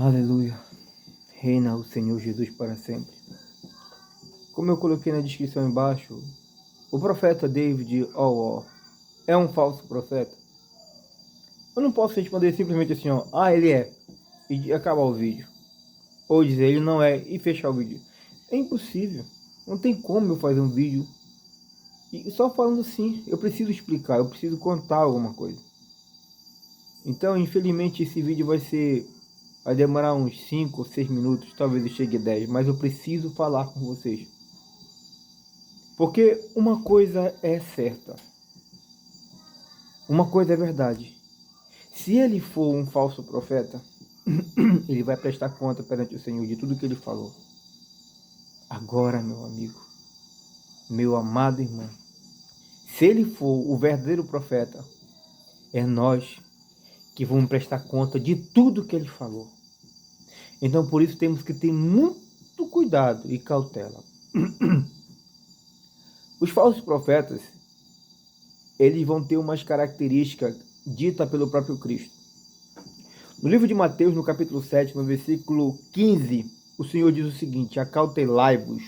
Aleluia. Reina o Senhor Jesus para sempre. Como eu coloquei na descrição embaixo, o profeta David Owo é um falso profeta? Eu não posso responder simplesmente assim, ele é, e acabar o vídeo. Ou dizer ele não é e fechar o vídeo. É impossível. Não tem como eu fazer um vídeo e só falando assim. Eu preciso explicar, eu preciso contar alguma coisa. Então, infelizmente, esse vídeo vai demorar uns 5 ou 6 minutos, talvez eu chegue a 10, mas eu preciso falar com vocês. Porque uma coisa é certa. Uma coisa é verdade. Se ele for um falso profeta, ele vai prestar conta perante o Senhor de tudo que ele falou. Agora, meu amigo, meu amado irmão, se ele for o verdadeiro profeta, é nós que vamos prestar conta de tudo que ele falou. Então, por isso, temos que ter muito cuidado e cautela. Os falsos profetas, eles vão ter umas características ditas pelo próprio Cristo. No livro de Mateus, no capítulo 7, no versículo 15, o Senhor diz o seguinte: acautelai-vos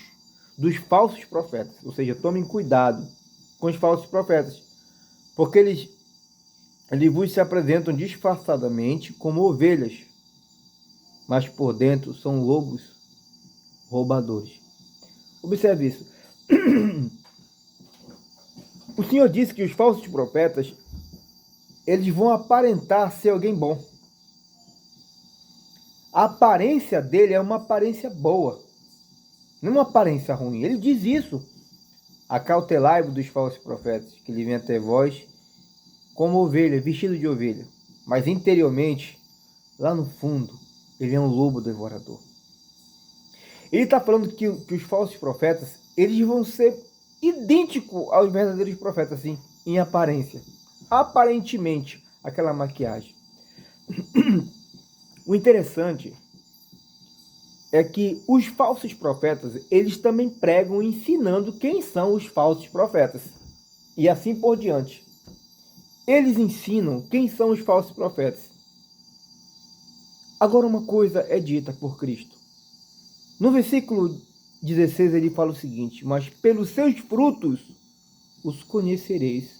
dos falsos profetas. Ou seja, tomem cuidado com os falsos profetas, porque eles vos se apresentam disfarçadamente como ovelhas, mas por dentro são lobos roubadores. Observe isso. O Senhor disse que os falsos profetas, eles vão aparentar ser alguém bom. A aparência dele é uma aparência boa, não uma aparência ruim. Ele diz isso. Acautelai-vos dos falsos profetas, que ele vem até vós como ovelha, vestido de ovelha. Mas interiormente, lá no fundo, ele é um lobo devorador. Ele está falando que os falsos profetas, eles vão ser idênticos aos verdadeiros profetas, assim, em aparência. Aparentemente, aquela maquiagem. O interessante é que os falsos profetas, eles também pregam ensinando quem são os falsos profetas. E assim por diante. Eles ensinam quem são os falsos profetas. Agora uma coisa é dita por Cristo. No versículo 16 ele fala o seguinte: mas pelos seus frutos os conhecereis.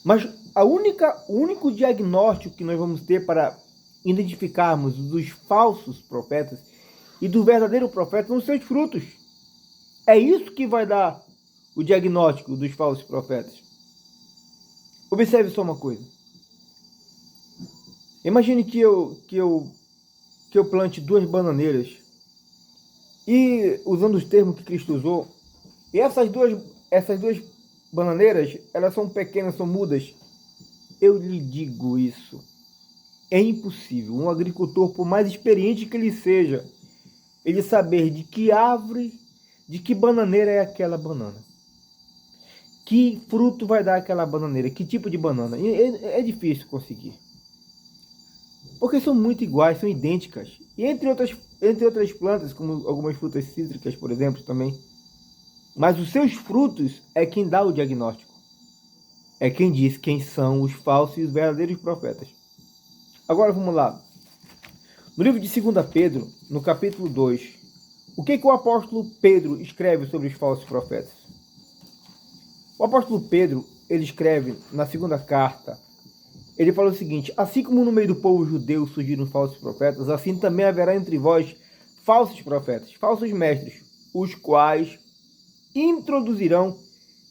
Mas o único diagnóstico que nós vamos ter para identificarmos dos falsos profetas e do verdadeiro profeta são os seus frutos. É isso que vai dar o diagnóstico dos falsos profetas. Observe só uma coisa. Imagine que eu plante 2 bananeiras e, usando os termos que Cristo usou, e essas duas bananeiras, elas são pequenas, são mudas. Eu lhe digo isso. É impossível um agricultor, por mais experiente que ele seja, ele saber de que árvore, de que bananeira é aquela banana. Que fruto vai dar aquela bananeira, que tipo de banana. É difícil conseguir. Porque são muito iguais, são idênticas. E entre outras plantas, como algumas frutas cítricas, por exemplo, também. Mas os seus frutos é quem dá o diagnóstico. É quem diz quem são os falsos e os verdadeiros profetas. Agora vamos lá. No livro de 2 Pedro, no capítulo 2, o que o apóstolo Pedro escreve sobre os falsos profetas? O apóstolo Pedro, ele escreve na segunda carta, ele fala o seguinte: assim como no meio do povo judeu surgiram falsos profetas, assim também haverá entre vós falsos profetas, falsos mestres, os quais introduzirão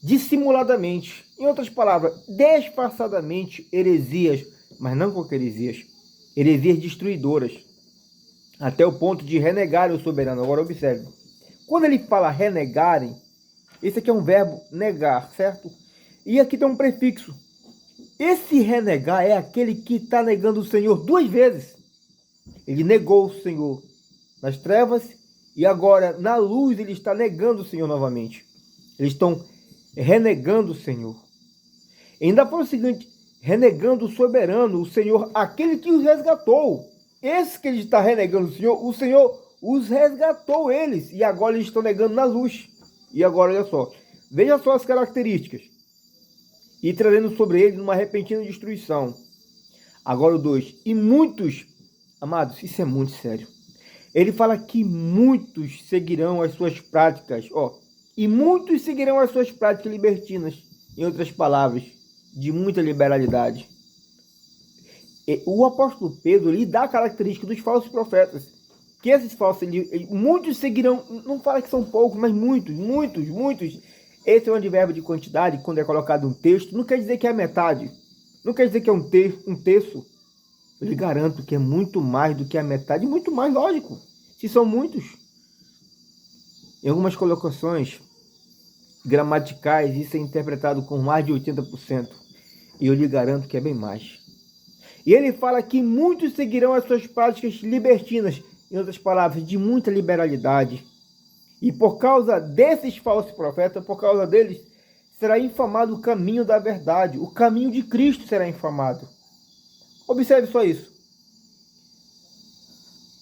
dissimuladamente, em outras palavras, disfarçadamente, heresias, mas não qualquer heresias destruidoras, até o ponto de renegarem o soberano. Agora observe, quando ele fala renegarem, esse aqui é um verbo negar, certo? E aqui tem um prefixo. Esse renegar é aquele que está negando o Senhor 2 vezes. Ele negou o Senhor nas trevas e agora na luz ele está negando o Senhor novamente. Eles estão renegando o Senhor. E ainda fala o seguinte: renegando o soberano, o Senhor, aquele que os resgatou. Esse que ele está renegando o Senhor os resgatou eles. E agora eles estão negando na luz. E agora, olha só, veja só as características. E trazendo sobre eles uma repentina destruição. Agora o 2. E muitos Amados, isso é muito sério. Ele fala que muitos seguirão as suas práticas, e muitos seguirão as suas práticas libertinas, em outras palavras, de muita liberalidade. O apóstolo Pedro lhe dá a característica dos falsos profetas, que esses falsos, muitos seguirão, não fala que são poucos, mas muitos. Esse é um advérbio de quantidade, quando é colocado um texto, não quer dizer que é a metade, não quer dizer que é um terço. Eu lhe garanto que é muito mais do que a metade, muito mais, lógico, se são muitos. Em algumas colocações gramaticais, isso é interpretado com mais de 80%, e eu lhe garanto que é bem mais. E ele fala que muitos seguirão as suas práticas libertinas, em outras palavras, de muita liberalidade. E por causa desses falsos profetas, por causa deles, será infamado o caminho da verdade, o caminho de Cristo será infamado. Observe só isso.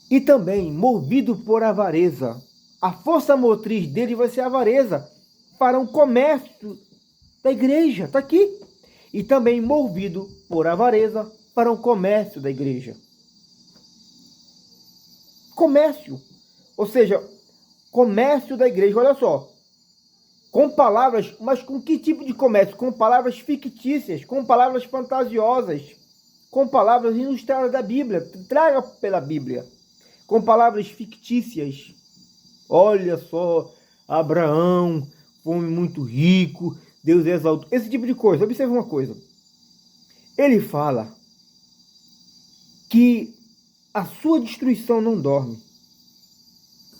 E também, movido por avareza, a força motriz dele vai ser a avareza, para um comércio da igreja, está aqui. E também movido por avareza, para um comércio da igreja. Comércio, ou seja, comércio da igreja, olha só. Com palavras, mas com que tipo de comércio? Com palavras fictícias, com palavras fantasiosas, com palavras ilustradas da Bíblia, traga pela Bíblia, com palavras fictícias. Olha só, Abraão foi muito rico, Deus exaltou, esse tipo de coisa. Observe uma coisa, ele fala que a sua destruição não dorme,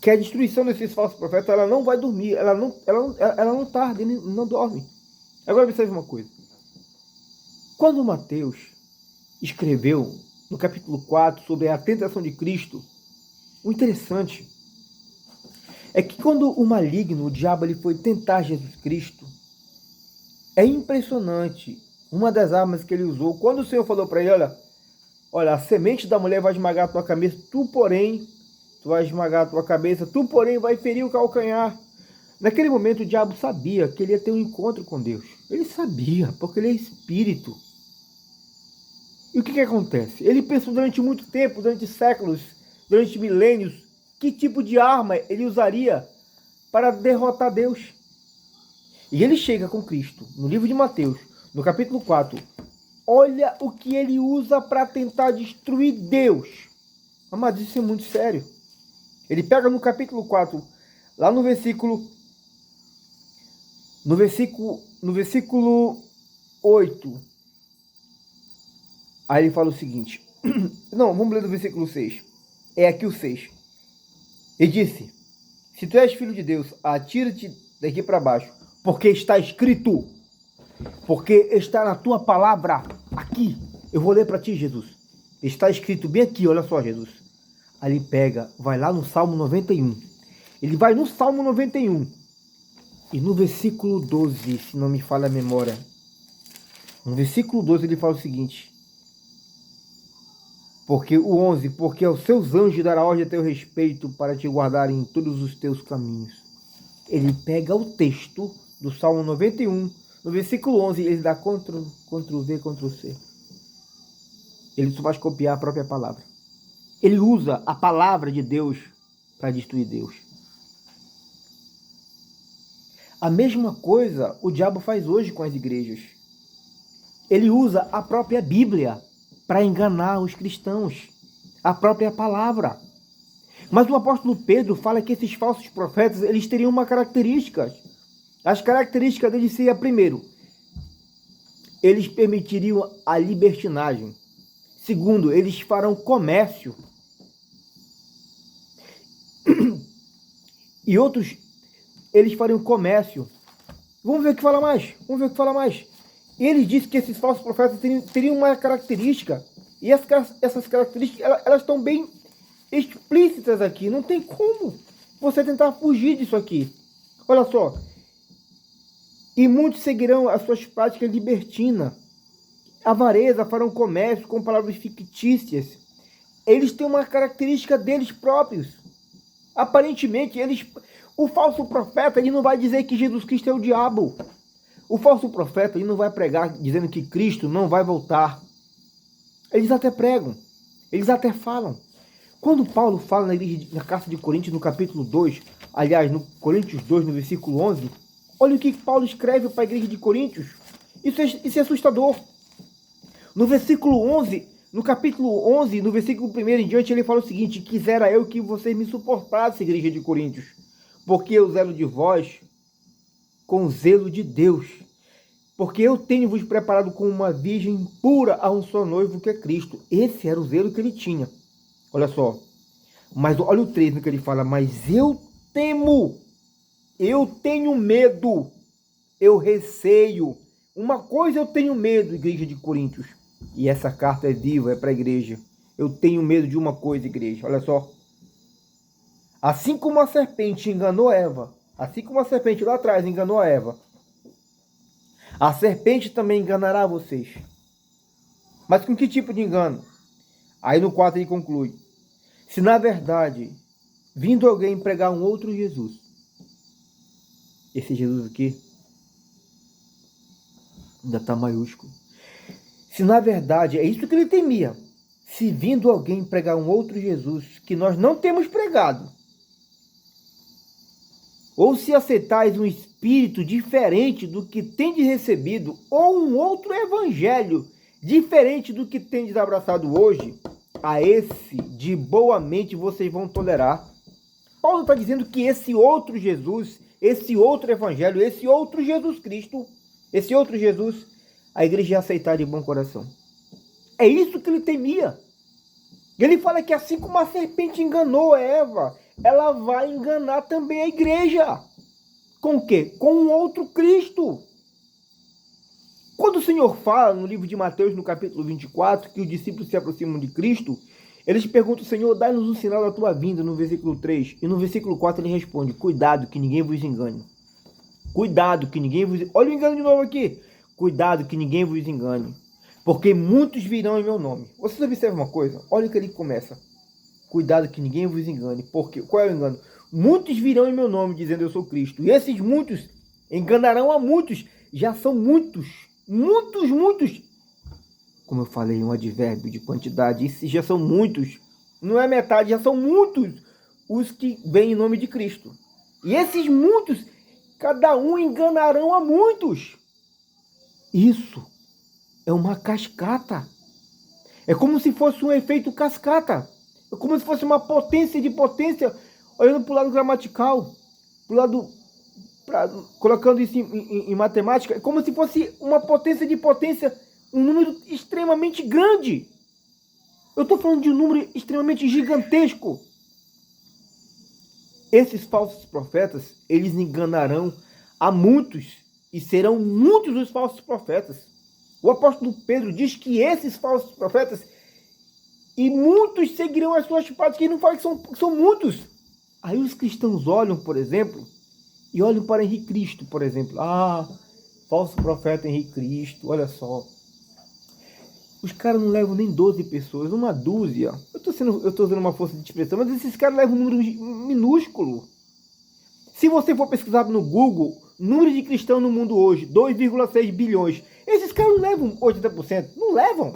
que a destruição desses falsos profetas, ela não vai dormir, ela não tarda, não dorme. Agora observe uma coisa, quando Mateus escreveu no capítulo 4 sobre a tentação de Cristo, o interessante é que quando o maligno, o diabo, ele foi tentar Jesus Cristo, é impressionante uma das armas que ele usou. Quando o Senhor falou para ele, olha, a semente da mulher vai esmagar a tua cabeça, tu vai esmagar a tua cabeça, tu porém vai ferir o calcanhar. Naquele momento o diabo sabia que ele ia ter um encontro com Deus. Ele sabia, porque ele é espírito. E o que acontece? Ele pensou durante muito tempo, durante séculos, durante milênios, que tipo de arma ele usaria para derrotar Deus. E ele chega com Cristo, no livro de Mateus, no capítulo 4. Olha o que ele usa para tentar destruir Deus. Mas isso é muito sério. Ele pega no capítulo 4, lá no versículo 8. Aí ele fala o seguinte. Não, vamos ler do versículo 6. É aqui o 6. Ele disse: se tu és filho de Deus, atira-te daqui para baixo, porque está escrito, porque está na tua palavra, aqui. Eu vou ler para ti, Jesus. Está escrito bem aqui, olha só, Jesus. Aí ele pega, vai lá no Salmo 91. Ele vai no Salmo 91. E no versículo 12, se não me falha a memória, no versículo 12 ele fala o seguinte: porque aos seus anjos dará ordem a teu respeito para te guardarem em todos os teus caminhos. Ele pega o texto do Salmo 91, no versículo 11, ele dá Ctrl+V, Ctrl+C. Ele só vai copiar a própria palavra. Ele usa a palavra de Deus para destruir Deus. A mesma coisa o diabo faz hoje com as igrejas. Ele usa a própria Bíblia para enganar os cristãos, a própria palavra. Mas o apóstolo Pedro fala que esses falsos profetas, eles teriam uma característica. As características deles seriam, primeiro, eles permitiriam a libertinagem. Segundo, eles farão comércio. E outros, eles fariam comércio. Vamos ver o que fala mais. Ele disse que esses falsos profetas teriam uma característica. E essas características, elas estão bem explícitas aqui. Não tem como você tentar fugir disso aqui. Olha só. E muitos seguirão as suas práticas libertinas. Avareza, farão comércio com palavras fictícias. Eles têm uma característica deles próprios. Aparentemente, o falso profeta, ele não vai dizer que Jesus Cristo é o diabo. O falso profeta, ele não vai pregar dizendo que Cristo não vai voltar. Eles até pregam, eles até falam, Quando Paulo fala na carta de Coríntios, no capítulo 2, aliás, no Coríntios 2, no versículo 11, olha o que Paulo escreve para a igreja de Coríntios. Isso é assustador. No versículo 11, no capítulo 11, no versículo 1 em diante, ele fala o seguinte: quisera eu que vocês me suportassem, igreja de Coríntios, porque eu zelo de vós com o zelo de Deus. Porque eu tenho vos preparado como uma virgem pura a um só noivo, que é Cristo. Esse era o zelo que ele tinha. Olha só. Mas olha o 3 no que ele fala: mas eu temo, eu tenho medo, eu receio. Uma coisa eu tenho medo, igreja de Coríntios. E essa carta é viva, é para a igreja. Eu tenho medo de uma coisa, igreja. Olha só. Assim como a serpente enganou Eva, assim como a serpente lá atrás enganou a Eva, a serpente também enganará vocês. Mas com que tipo de engano? Aí no 4 ele conclui: se na verdade, vindo alguém pregar um outro Jesus, esse Jesus aqui ainda está maiúsculo. Se na verdade, é isso que ele temia, se vindo alguém pregar um outro Jesus, que nós não temos pregado, ou se aceitais um espírito diferente do que tendes recebido, ou um outro evangelho diferente do que tendes abraçado hoje, a esse de boa mente vocês vão tolerar. Paulo está dizendo que esse outro Jesus, esse outro evangelho, esse outro Jesus Cristo, esse outro Jesus, a igreja ia aceitar de bom coração. É isso que ele temia. Ele fala que assim como a serpente enganou Eva, ela vai enganar também a igreja. Com o quê? Com um outro Cristo. Quando o Senhor fala no livro de Mateus, no capítulo 24, que os discípulos se aproximam de Cristo, eles perguntam: Senhor, dá-nos um sinal da tua vinda, no versículo 3. E no versículo 4 ele responde: cuidado que ninguém vos engane. Cuidado que ninguém vos... Olha o engano de novo aqui. Cuidado que ninguém vos engane, porque muitos virão em meu nome. Vocês observam uma coisa? Olha o que ele começa: cuidado que ninguém vos engane. Porque qual é o engano? Muitos virão em meu nome dizendo eu sou Cristo. E esses muitos enganarão a muitos. Já são muitos. Muitos. Como eu falei, um advérbio de quantidade. Esses já são muitos. Não é metade, já são muitos os que vêm em nome de Cristo. E esses muitos, cada um enganarão a muitos. Isso é uma cascata. É como se fosse um efeito cascata. É como se fosse uma potência de potência, olhando para o lado gramatical, pro lado, colocando isso em matemática, é como se fosse uma potência de potência, um número extremamente grande. Eu estou falando de um número extremamente gigantesco. Esses falsos profetas, eles enganarão a muitos, e serão muitos os falsos profetas. O apóstolo Pedro diz que esses falsos profetas, e muitos seguirão as suas práticas, que ele não fala que são muitos. Aí os cristãos olham, por exemplo, e olham para Henrique Cristo, por exemplo. Ah, falso profeta Henrique Cristo, olha só. Os caras não levam nem 12 pessoas, uma dúzia. Eu estou usando uma força de expressão, mas esses caras levam um número minúsculo. Se você for pesquisar no Google, número de cristãos no mundo hoje, 2,6 bilhões. Esses caras não levam 80%. Não levam.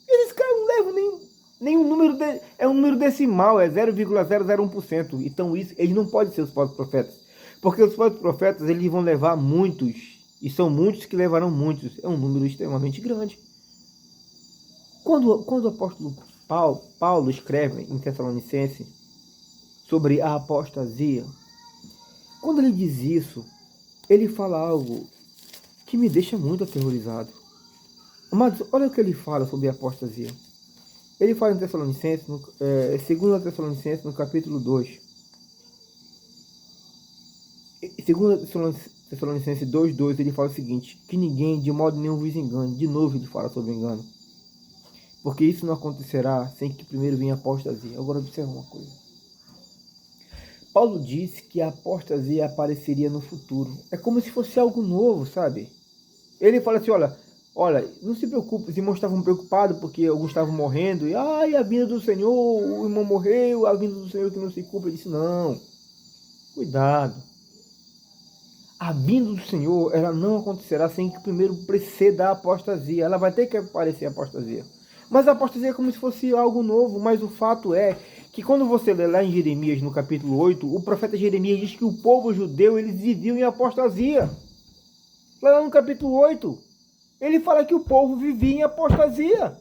Esses caras não levam nem um número, é um número decimal, é 0,001%. Então isso, eles não podem ser os falsos profetas. Porque os falsos profetas, eles vão levar muitos. E são muitos que levarão muitos. É um número extremamente grande. Quando o apóstolo Paulo escreve em Tessalonicenses sobre a apostasia, quando ele diz isso, ele fala algo que me deixa muito aterrorizado. Mas olha o que ele fala sobre a apostasia. Ele fala em Tessalonicenses, 2 Tessalonicenses, no capítulo 2. 2 Tessalonicenses 2:2, ele fala o seguinte: que ninguém de modo nenhum vos engane. De novo ele fala sobre engano. Porque isso não acontecerá sem que primeiro venha a apostasia. Agora observa uma coisa. Paulo disse que a apostasia apareceria no futuro. É como se fosse algo novo, sabe? Ele fala assim: olha, não se preocupe, os irmãos estavam preocupados porque alguns estavam morrendo. E a vinda do Senhor, o irmão morreu, a vinda do Senhor que não se cumpre. Ele disse: não, cuidado. A vinda do Senhor, ela não acontecerá sem que primeiro preceda a apostasia. Ela vai ter que aparecer a apostasia. Mas a apostasia é como se fosse algo novo, mas o fato é que quando você lê lá em Jeremias, no capítulo 8, o profeta Jeremias diz que o povo judeu, eles viviam em apostasia. Lá no capítulo 8, ele fala que o povo vivia em apostasia.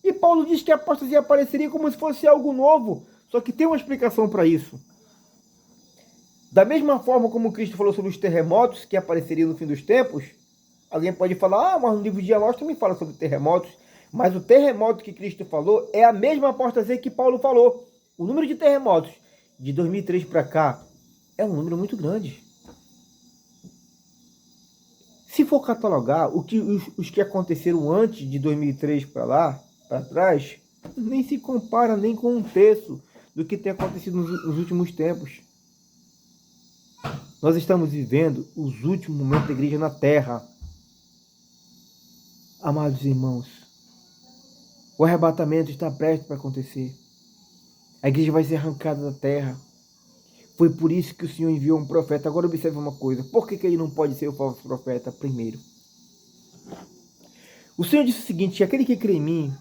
E Paulo diz que a apostasia apareceria como se fosse algo novo. Só que tem uma explicação para isso. Da mesma forma como Cristo falou sobre os terremotos que apareceriam no fim dos tempos, alguém pode falar, mas no livro de Amós também fala sobre terremotos. Mas o terremoto que Cristo falou é a mesma apostasia que Paulo falou. O número de terremotos de 2003 para cá é um número muito grande. Se for catalogar os que aconteceram antes de 2003 para lá, para trás, nem se compara nem com um terço do que tem acontecido nos últimos tempos. Nós estamos vivendo os últimos momentos da igreja na terra. Amados irmãos, o arrebatamento está prestes para acontecer. A igreja vai ser arrancada da terra. Foi por isso que o Senhor enviou um profeta. Agora observe uma coisa. Por que ele não pode ser o falso profeta primeiro? O Senhor disse o seguinte, aquele que crê em mim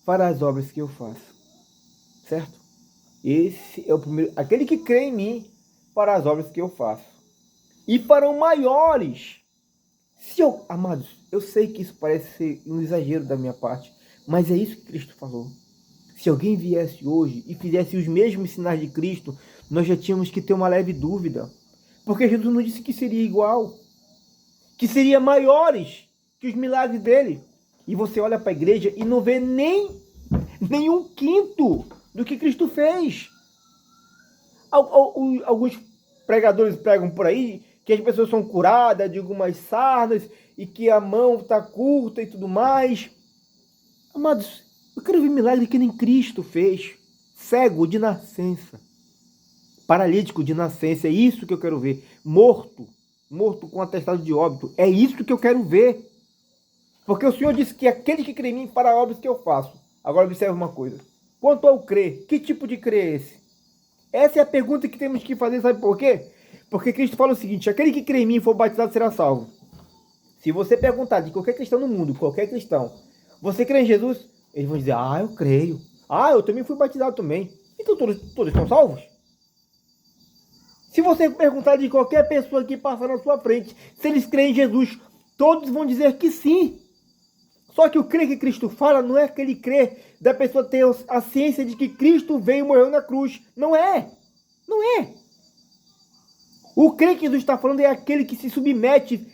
fará as obras que eu faço. Certo? Esse é o primeiro. Aquele que crê em mim fará as obras que eu faço. E farão maiores. Amados, eu sei que isso parece ser um exagero da minha parte, mas é isso que Cristo falou. Se alguém viesse hoje e fizesse os mesmos sinais de Cristo, nós já tínhamos que ter uma leve dúvida. Porque Jesus não disse que seria igual, que seria maiores que os milagres dele. E você olha para a igreja e não vê nem um quinto do que Cristo fez. Alguns pregadores pregam por aí que as pessoas são curadas de algumas sarnas e que a mão está curta e tudo mais. Amados, eu quero ver milagre que nem Cristo fez. Cego de nascença. Paralítico de nascença. É isso que eu quero ver. Morto com atestado de óbito. É isso que eu quero ver. Porque o Senhor disse que aquele que crê em mim fará obras que eu faço. Agora observe uma coisa. Quanto ao crer, que tipo de crer é esse? Essa é a pergunta que temos que fazer, sabe por quê? Porque Cristo fala o seguinte, aquele que crê em mim e for batizado será salvo. Se você perguntar de qualquer cristão no mundo, qualquer cristão, você crê em Jesus? Eles vão dizer, eu creio. Eu também fui batizado também. Então todos estão salvos? Se você perguntar de qualquer pessoa que passar na sua frente, se eles creem em Jesus, todos vão dizer que sim. Só que o crer que Cristo fala não é aquele crer da pessoa ter a ciência de que Cristo veio e morreu na cruz. Não é. Não é. O crer que Jesus está falando é aquele que se submete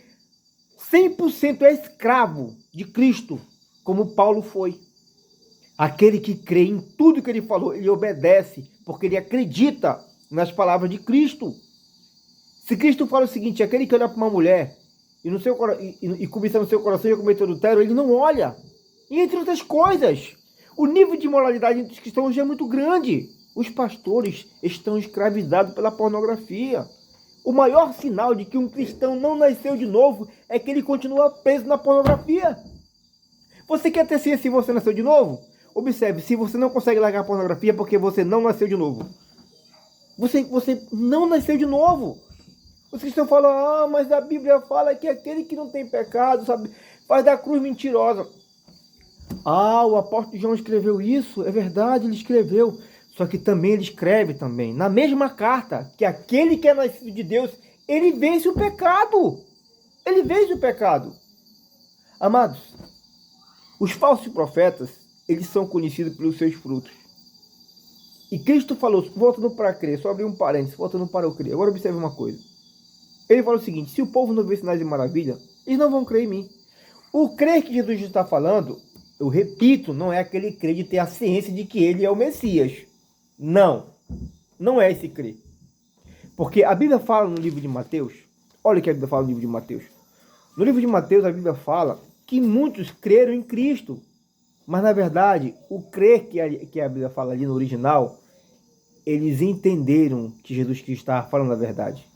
100% é escravo de Cristo, como Paulo foi. Aquele que crê em tudo que ele falou, ele obedece, porque ele acredita nas palavras de Cristo. Se Cristo fala o seguinte, aquele que olha para uma mulher e cobiça no seu coração e cometeu adultério, ele não olha. E entre outras coisas, o nível de moralidade entre os cristãos hoje é muito grande. Os pastores estão escravizados pela pornografia. O maior sinal de que um cristão não nasceu de novo é que ele continua preso na pornografia. Você quer ter ciência se você nasceu de novo? Observe, se você não consegue largar a pornografia é porque você não nasceu de novo. Você não nasceu de novo. Os cristãos falam, mas a Bíblia fala que aquele que não tem pecado, sabe, faz da cruz mentirosa. O apóstolo João escreveu isso, é verdade, ele escreveu. Só que também ele escreve também, na mesma carta, que aquele que é nascido de Deus, ele vence o pecado. Ele vence o pecado. Amados, os falsos profetas, eles são conhecidos pelos seus frutos. E Cristo falou, voltando para crer, só abrir um parênteses, voltando para o crer. Agora observe uma coisa. Ele falou o seguinte, se o povo não vê sinais de maravilha, eles não vão crer em mim. O crer que Jesus está falando, eu repito, não é aquele crer de ter a ciência de que ele é o Messias. Não é esse crer. Porque a Bíblia fala no livro de Mateus, olha o que a Bíblia fala no livro de Mateus. No livro de Mateus, a Bíblia fala que muitos creram em Cristo. Mas, na verdade, o crer que a Bíblia fala ali no original, eles entenderam que Jesus Cristo estava falando a verdade.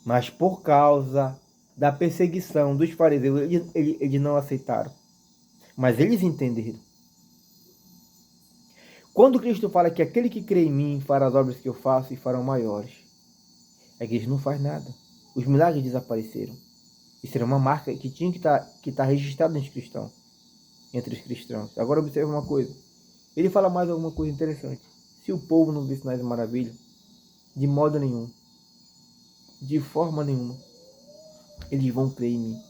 Mas por causa da perseguição dos fariseus, eles não aceitaram. Mas eles entenderam. Quando Cristo fala que aquele que crê em mim fará as obras que eu faço e farão maiores, é que eles não fazem nada. Os milagres desapareceram. Isso era uma marca que tinha que estar registrada entre os cristãos. Agora observe uma coisa. Ele fala mais alguma coisa interessante. Se o povo não vê sinais e maravilhas, de modo nenhum, de forma nenhuma, eles vão crer em mim.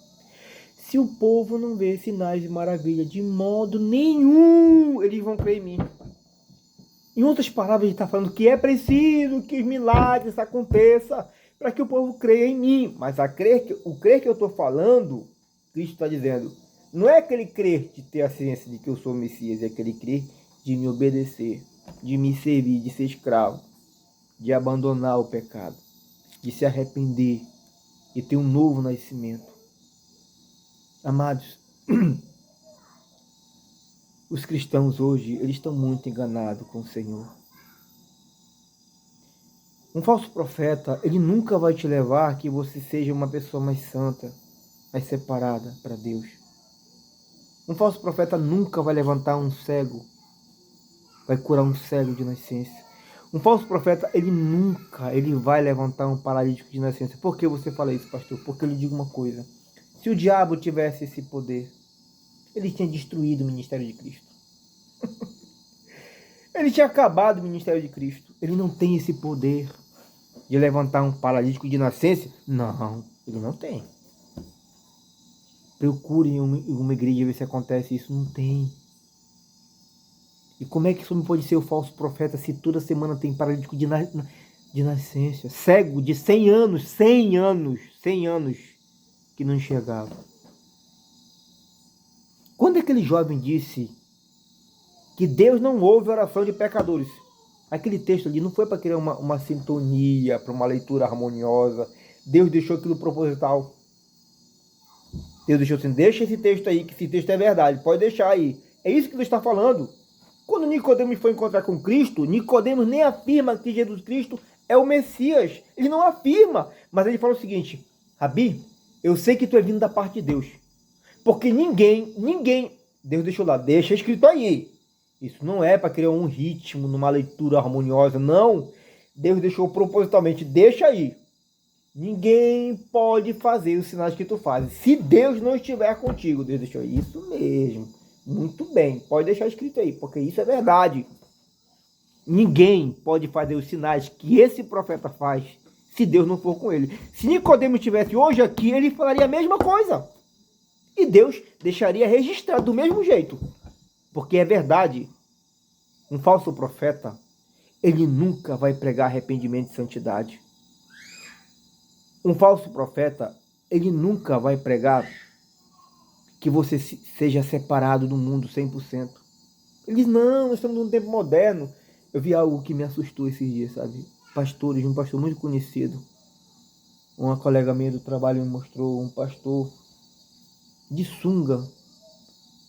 Se o povo não vê sinais e maravilhas, de modo nenhum, eles vão crer em mim. Em outras palavras, ele está falando que é preciso que os milagres aconteçam para que o povo creia em mim. Mas o crer que eu estou falando, Cristo está dizendo, não é aquele crer de ter a ciência de que eu sou o Messias, é aquele crer de me obedecer, de me servir, de ser escravo, de abandonar o pecado, de se arrepender e ter um novo nascimento. Amados, os cristãos hoje, eles estão muito enganados com o Senhor. Um falso profeta, ele nunca vai te levar a que você seja uma pessoa mais santa, mais separada para Deus. Um falso profeta nunca vai levantar um cego, vai curar um cego de nascença. Um falso profeta, ele vai levantar um paralítico de nascença. Por que você fala isso, pastor? Porque eu lhe digo uma coisa. Se o diabo tivesse esse poder, ele tinha destruído o ministério de Cristo. Ele tinha acabado o ministério de Cristo. Ele não tem esse poder de levantar um paralítico de nascença. Não, ele não tem. Procure em uma igreja ver se acontece isso. Não tem. E como é que isso não pode ser o falso profeta se toda semana tem paralítico de nascença? Cego de 100 anos, que não enxergava. Quando aquele jovem disse que Deus não ouve oração de pecadores, aquele texto ali não foi para criar uma sintonia, para uma leitura harmoniosa. Deus deixou aquilo proposital. Deus deixou assim, deixa esse texto aí, que esse texto é verdade, pode deixar aí. É isso que Deus está falando. Quando Nicodemos foi encontrar com Cristo, Nicodemos nem afirma que Jesus Cristo é o Messias. Ele não afirma, mas ele fala o seguinte, Rabi, eu sei que tu é vindo da parte de Deus. Porque ninguém, Deus deixou lá, deixa escrito aí. Isso não é para criar um ritmo, numa leitura harmoniosa, não. Deus deixou propositalmente, deixa aí. Ninguém pode fazer os sinais que tu fazes. Se Deus não estiver contigo, Deus deixou isso mesmo. Muito bem, pode deixar escrito aí, porque isso é verdade. Ninguém pode fazer os sinais que esse profeta faz, se Deus não for com ele. Se Nicodemos estivesse hoje aqui, ele falaria a mesma coisa. E Deus deixaria registrado do mesmo jeito. Porque é verdade, um falso profeta, ele nunca vai pregar arrependimento e santidade. Um falso profeta, ele nunca vai pregar que você seja separado do mundo 100%. Ele diz, não, nós estamos num tempo moderno. Eu vi algo que me assustou esses dias, sabe? Pastores, um pastor muito conhecido. Uma colega minha do trabalho me mostrou um pastor de sunga,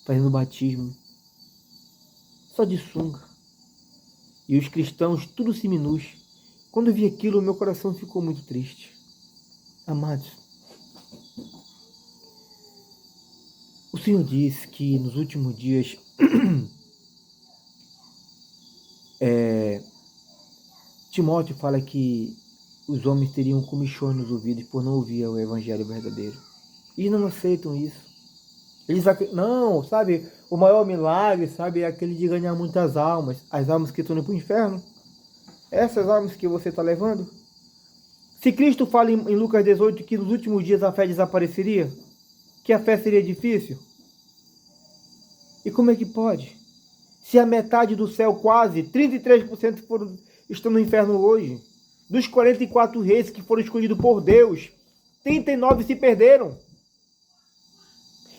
fazendo batismo. Só de sunga. E os cristãos, tudo seminus. Quando eu vi aquilo, meu coração ficou muito triste. Amados, o Senhor diz que nos últimos dias Timóteo fala que os homens teriam comichões nos ouvidos por não ouvir o evangelho verdadeiro. Eles não aceitam isso. Eles não, sabe, o maior milagre, sabe, é aquele de ganhar muitas almas. As almas que estão indo para o inferno. Essas almas que você está levando. Se Cristo fala em Lucas 18 que nos últimos dias a fé desapareceria, que a fé seria difícil, e como é que pode? Se a metade do céu, quase 33% estão no inferno hoje, dos 44 reis que foram escolhidos por Deus, 39 se perderam.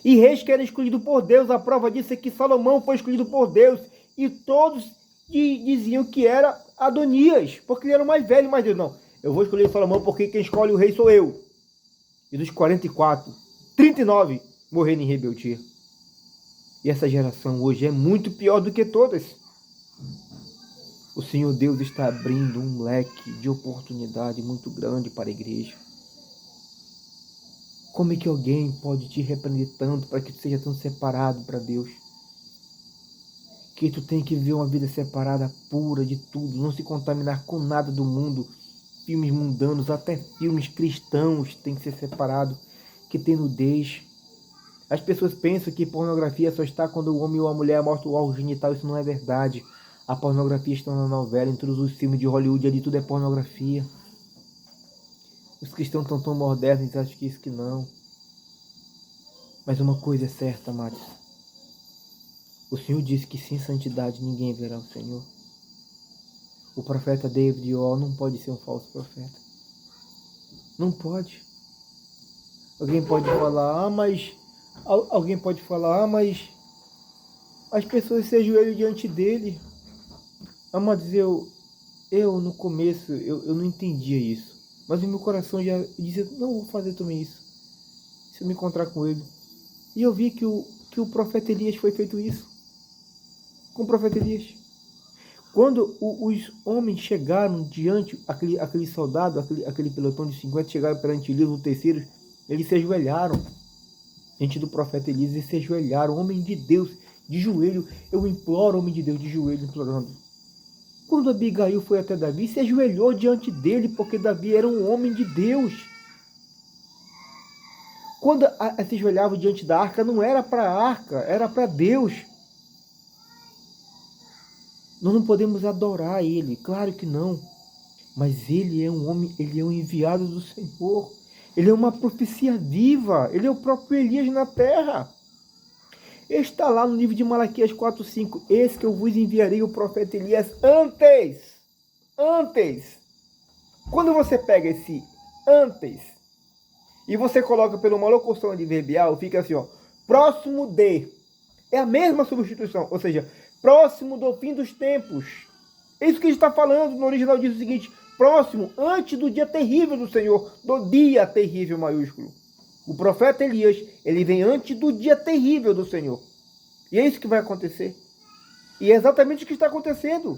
E reis que eram escolhidos por Deus, a prova disso é que Salomão foi escolhido por Deus, e todos diziam que era Adonias, porque ele era o mais velho, mas Deus não. Eu vou escolher Salomão porque quem escolhe o rei sou eu. E dos 44, 39 morreram em rebeldia. E essa geração hoje é muito pior do que todas. O Senhor Deus está abrindo um leque de oportunidade muito grande para a igreja. Como é que alguém pode te repreender tanto para que tu seja tão separado para Deus? Que tu tem que viver uma vida separada, pura de tudo, não se contaminar com nada do mundo. Filmes mundanos, até filmes cristãos tem que ser separado, que tem nudez. As pessoas pensam que pornografia só está quando o homem ou a mulher mostra o órgão genital. Isso não é verdade. A pornografia está na novela, em todos os filmes de Hollywood, ali tudo é pornografia. Os cristãos estão tão modernos, eles acham que isso que não. Mas uma coisa é certa, amados. O Senhor disse que sem santidade ninguém verá o Senhor. O profeta David não pode ser um falso profeta. Não pode. Alguém pode falar, mas as pessoas se ajoelham diante dele. Amados, eu no começo, eu não entendia isso. Mas o meu coração já dizia, não vou fazer também isso. Se eu me encontrar com ele. E eu vi que o profeta Elias foi feito isso. Com o profeta Elias. Quando os homens chegaram diante, aquele soldado, aquele pelotão de 50, chegaram perante Elias, o terceiro, eles se ajoelharam diante do profeta Elias, eles se ajoelharam, homem de Deus, de joelho, eu imploro, homem de Deus, de joelho, implorando. Quando Abigail foi até Davi, se ajoelhou diante dele, porque Davi era um homem de Deus. Quando se ajoelhava diante da arca, não era para a arca, era para Deus. Nós não podemos adorar ele, claro que não. Mas ele é um homem, ele é um enviado do Senhor. Ele é uma profecia viva, ele é o próprio Elias na terra. Está lá no livro de Malaquias 4:5. Eis que eu vos enviarei o profeta Elias antes. Quando você pega esse antes e você coloca pela uma locução adverbial, fica assim, ó, próximo de. É a mesma substituição, ou seja, próximo do fim dos tempos. É isso que ele está falando. No original diz o seguinte, próximo, antes do dia terrível do Senhor, do dia terrível maiúsculo. O profeta Elias, ele vem antes do dia terrível do Senhor. E é isso que vai acontecer. E é exatamente o que está acontecendo.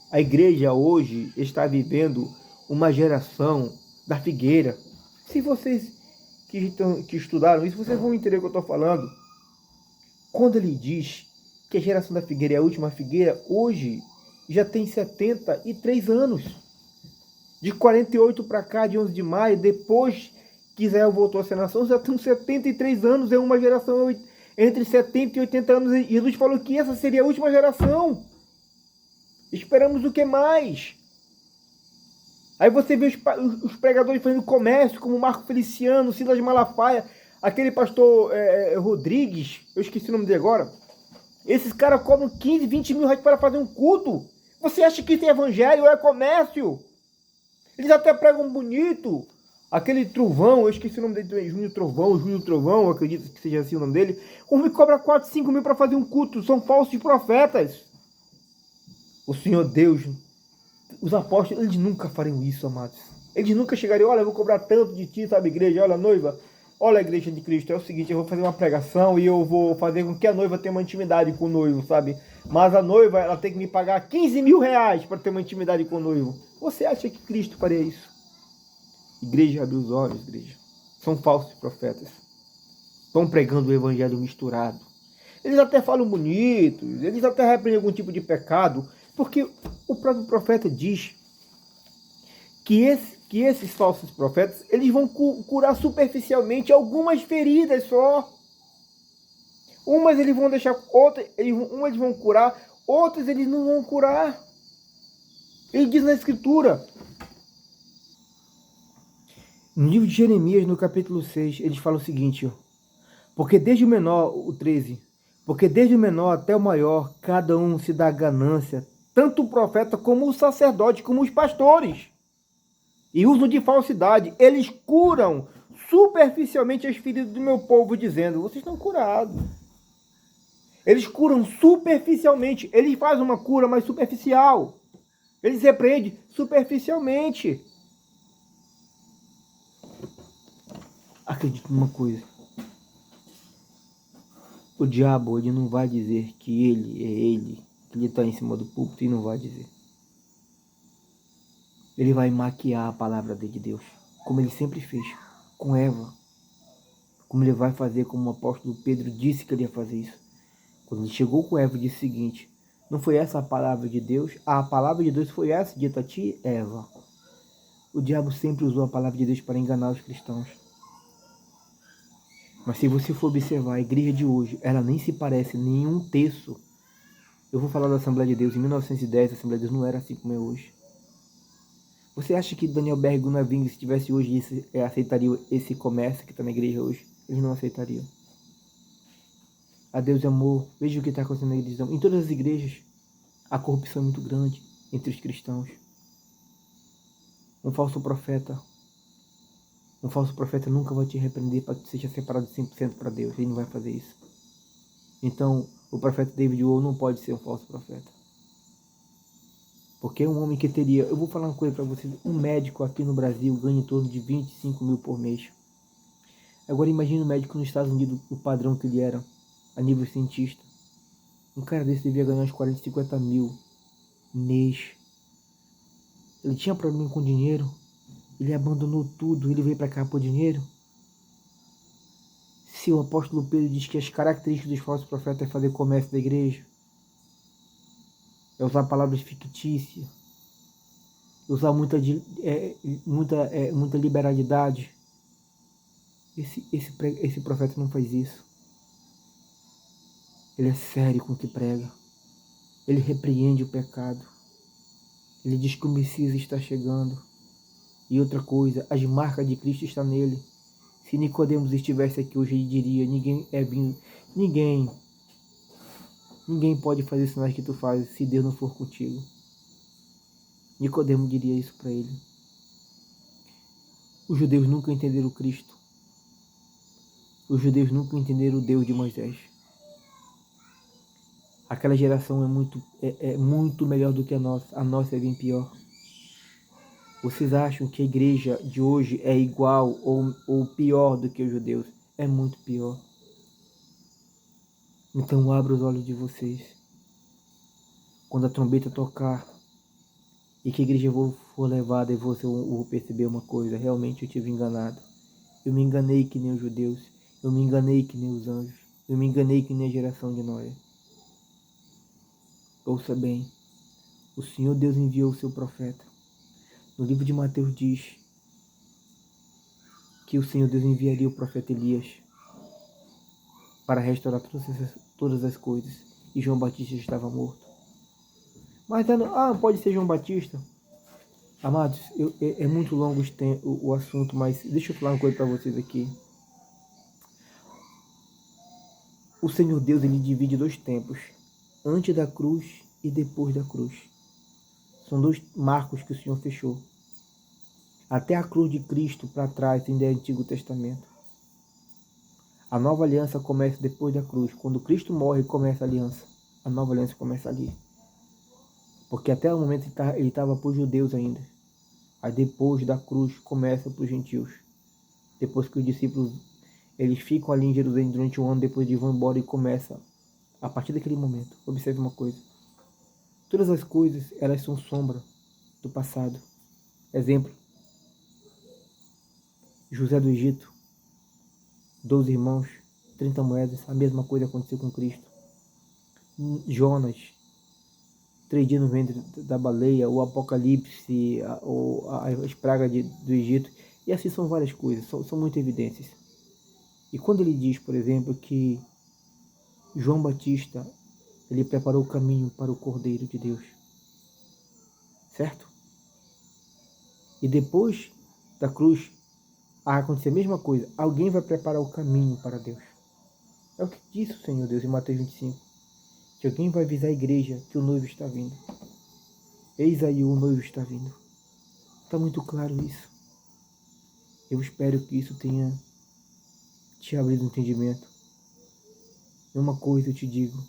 A igreja hoje está vivendo uma geração da figueira. Se vocês que estudaram isso, vocês vão entender o que eu estou falando. Quando ele diz que a geração da figueira é a última figueira, hoje já tem 73 anos. De 48 para cá, de 11 de maio, depois que Israel voltou a ser nação, já tem 73 anos, é uma geração entre 70 e 80 anos. E Jesus falou que essa seria a última geração. Esperamos o que mais? Aí você vê os pregadores fazendo comércio, como Marco Feliciano, Silas Malafaia, aquele pastor Rodrigues, eu esqueci o nome dele agora. Esses caras cobram 15, 20 mil reais para fazer um culto. Você acha que isso é evangelho ou é comércio? Eles até pregam bonito. Aquele Trovão, eu esqueci o nome dele, Júnior Trovão, eu acredito que seja assim o nome dele. O homem cobra 4, 5 mil para fazer um culto. São falsos profetas. O Senhor Deus, os apóstolos, eles nunca fariam isso, amados. Eles nunca chegariam, olha, eu vou cobrar tanto de ti, sabe, igreja? Olha, noiva, olha a igreja de Cristo, é o seguinte, eu vou fazer uma pregação e eu vou fazer com que a noiva tenha uma intimidade com o noivo, sabe? Mas a noiva, ela tem que me pagar 15 mil reais para ter uma intimidade com o noivo. Você acha que Cristo faria isso? Igreja, abre os olhos, igreja. São falsos profetas. Estão pregando o evangelho misturado. Eles até falam bonito, eles até repreendem algum tipo de pecado, porque o próprio profeta diz que esses falsos profetas, eles vão curar superficialmente algumas feridas só. Umas eles vão deixar, outras eles vão curar, outras eles não vão curar. Ele diz na Escritura, no livro de Jeremias, no capítulo 6, eles falam o seguinte, ó, porque desde o menor, o 13, porque desde o menor até o maior, cada um se dá ganância, tanto o profeta como o sacerdote, como os pastores, e usam de falsidade. Eles curam superficialmente as feridas do meu povo, dizendo, vocês estão curados. Eles curam superficialmente, eles fazem uma cura mais superficial. Eles repreendem superficialmente. Acredite numa coisa. O diabo, ele não vai dizer que ele está em cima do púlpito e não vai dizer. Ele vai maquiar a palavra de Deus, como ele sempre fez com Eva. Como ele vai fazer, como o apóstolo Pedro disse que ele ia fazer isso. Quando ele chegou com Eva, disse o seguinte, não foi essa a palavra de Deus? A palavra de Deus foi essa, dita a ti, Eva. O diabo sempre usou a palavra de Deus para enganar os cristãos. Mas se você for observar, a igreja de hoje, ela nem se parece nem um terço Eu vou falar da Assembleia de Deus. Em 1910, a Assembleia de Deus não era assim como é hoje. Você acha que Daniel Berg e Gunnar Wing, se tivesse hoje, aceitariam esse comércio que está na igreja hoje? Eles não aceitariam. A Deus é amor. Veja o que está acontecendo na igreja. Em todas as igrejas, a corrupção é muito grande entre os cristãos. Um falso profeta nunca vai te repreender para que tu seja separado 100% para Deus. Ele não vai fazer isso. Então, o profeta David Wohl não pode ser um falso profeta. Porque é um homem que teria... Eu vou falar uma coisa para vocês. Um médico aqui no Brasil ganha em torno de 25 mil por mês. Agora imagine um médico nos Estados Unidos, o padrão que ele era, a nível cientista. Um cara desse devia ganhar uns 40, 50 mil mês. Ele tinha problema com dinheiro. Ele abandonou tudo. Ele veio para cá por dinheiro. Se o apóstolo Pedro diz que as características dos falsos profetas é fazer comércio da igreja, é usar palavras fictícias, usar muita liberalidade. Esse profeta não faz isso. Ele é sério com o que prega. Ele repreende o pecado. Ele diz que o Messias está chegando. E outra coisa, as marcas de Cristo estão nele. Se Nicodemos estivesse aqui hoje, ele diria: ninguém pode fazer os sinais que tu fazes se Deus não for contigo. Nicodemos diria isso para ele. Os judeus nunca entenderam Cristo. Os judeus nunca entenderam o Deus de Moisés. Aquela geração é muito melhor do que a nossa. A nossa é bem pior. Vocês acham que a igreja de hoje é igual ou pior do que os judeus? É muito pior. Então abra os olhos de vocês. Quando a trombeta tocar e que a igreja for levada, eu vou perceber uma coisa. Realmente eu tive enganado. Eu me enganei que nem os judeus. Eu me enganei que nem os anjos. Eu me enganei que nem a geração de Noé. Ouça bem. O Senhor Deus enviou o seu profeta. No livro de Mateus diz que o Senhor Deus enviaria o profeta Elias para restaurar todas as coisas. E João Batista estava morto. Mas pode ser João Batista. Amados, é muito longo o assunto, mas deixa eu falar uma coisa para vocês aqui. O Senhor Deus, ele divide dois tempos. Antes da cruz e depois da cruz. São dois marcos que o Senhor fechou. Até a cruz de Cristo para trás ainda é Antigo Testamento. A nova aliança começa depois da cruz. Quando Cristo morre, começa a aliança. A nova aliança começa ali. Porque até o momento ele estava para os judeus ainda. Aí depois da cruz começa para os gentios. Depois que os discípulos eles ficam ali em Jerusalém durante um ano, depois eles vão embora e começa a partir daquele momento. Observe uma coisa. Todas as coisas, elas são sombra do passado. Exemplo. José do Egito, 12 irmãos, 30 moedas, a mesma coisa aconteceu com Cristo. Jonas, 3 dias no ventre da baleia, o Apocalipse, as pragas do Egito, e assim são várias coisas, são muitas evidências. E quando ele diz, por exemplo, que João Batista, ele preparou o caminho para o Cordeiro de Deus, certo? E depois da cruz, acontecer a mesma coisa. Alguém vai preparar o caminho para Deus. É o que disse o Senhor Deus em Mateus 25. Que alguém vai avisar a igreja que o noivo está vindo. Eis aí, o noivo está vindo. Está muito claro isso. Eu espero que isso tenha te abrido o entendimento. E uma coisa eu te digo.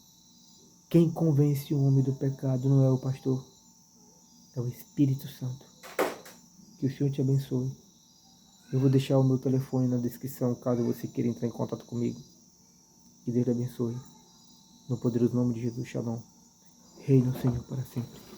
Quem convence o homem do pecado não é o pastor. É o Espírito Santo. Que o Senhor te abençoe. Eu vou deixar o meu telefone na descrição, caso você queira entrar em contato comigo. Que Deus te abençoe. No poderoso nome de Jesus, Shalom. Reina o Senhor para sempre.